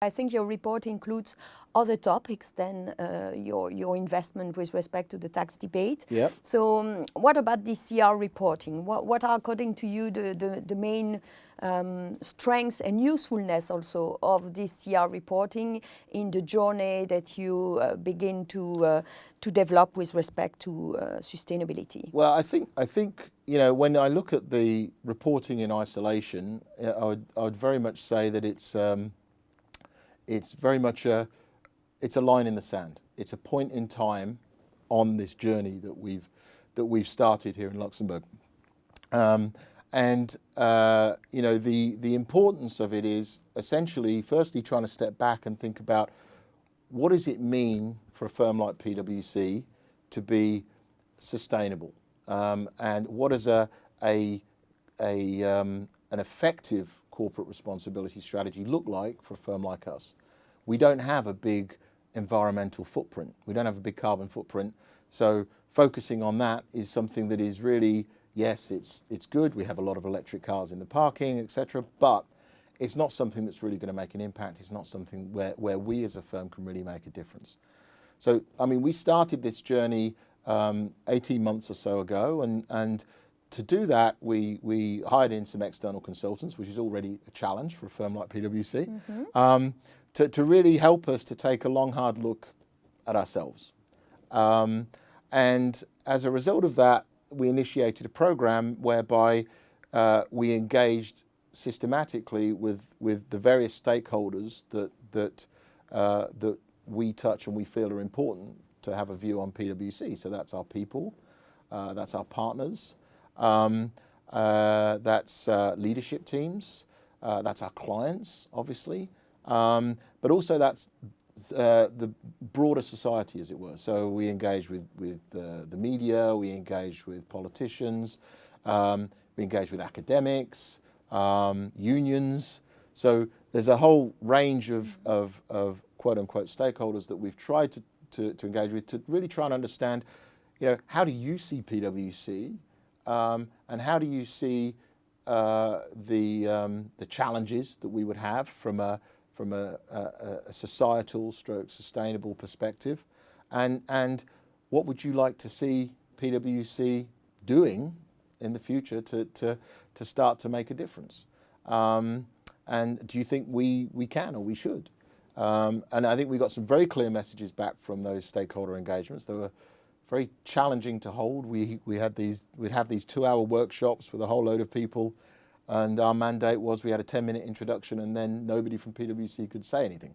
I think your report includes other topics than your investment with respect to the tax debate. Yep. So what about the CR reporting? What are, according to you, the main strengths and usefulness also of this CR reporting in the journey that you begin to develop with respect to sustainability? Well, I think when I look at the reporting in isolation, I would very much say that it's very much a line in the sand. It's a point in time on this journey that we've started here in Luxembourg. The importance of it is essentially, firstly, trying to step back and think about what does it mean for a firm like PwC to be sustainable, and what does an effective corporate responsibility strategy look like for a firm like us. We don't have a big environmental footprint. We don't have a big carbon footprint. So focusing on that is something that is really, yes, it's good. We have a lot of electric cars in the parking, etc. But it's not something that's really going to make an impact. It's not something where we as a firm can really make a difference. So, I mean, we started this journey 18 months or so ago, and to do that, we hired in some external consultants, which is already a challenge for a firm like PwC, to really help us to take a long, hard look at ourselves. And as a result of that, we initiated a program whereby we engaged systematically with the various stakeholders that we touch and we feel are important to have a view on PwC. So that's our people, that's our partners, that's leadership teams, that's our clients, obviously, but also that's the broader society, as it were. So we engage with the media, we engage with politicians, we engage with academics, unions. So there's a whole range of quote-unquote stakeholders that we've tried to engage with to really try and understand, how do you see PwC? And how do you see the challenges that we would have from a societal stroke sustainable perspective, and what would you like to see PwC doing in the future to start to make a difference? And do you think we can or we should? And I think we got some very clear messages back from those stakeholder engagements. They were very challenging to hold. We'd have these 2-hour workshops with a whole load of people, and our mandate was we had a 10-minute introduction, and then nobody from PwC could say anything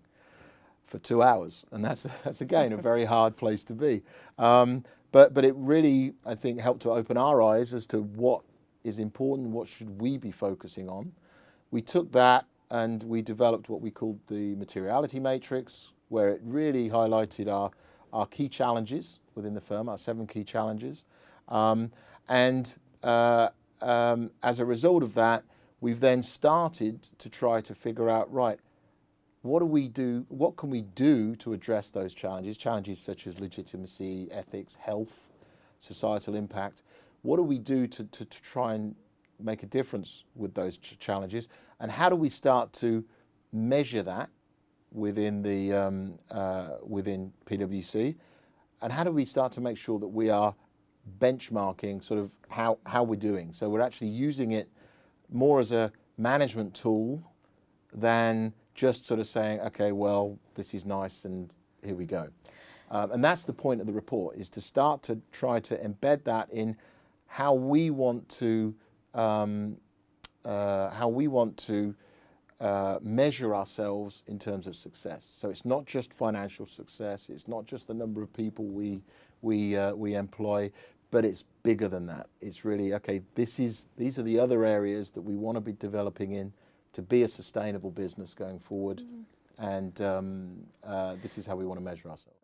for 2 hours, and that's again a very hard place to be. But it really, I think, helped to open our eyes as to what is important, what should we be focusing on. We took that and we developed what we called the materiality matrix, where it really highlighted our key challenges within the firm, our 7 key challenges. As a result of that, we've then started to try to figure out, right, what can we do to address those challenges such as legitimacy, ethics, health, societal impact. What do we do to try and make a difference with those challenges, and how do we start to measure that within within PwC, and how do we start to make sure that we are benchmarking sort of how we're doing? So we're actually using it more as a management tool than just sort of saying, okay, well, this is nice and here we go. And that's the point of the report, is to start to try to embed that in how we want to measure ourselves in terms of success. So it's not just financial success, it's not just the number of people we employ, but it's bigger than that. It's really, okay, these are the other areas that we want to be developing in to be a sustainable business going forward, and this is how we want to measure ourselves.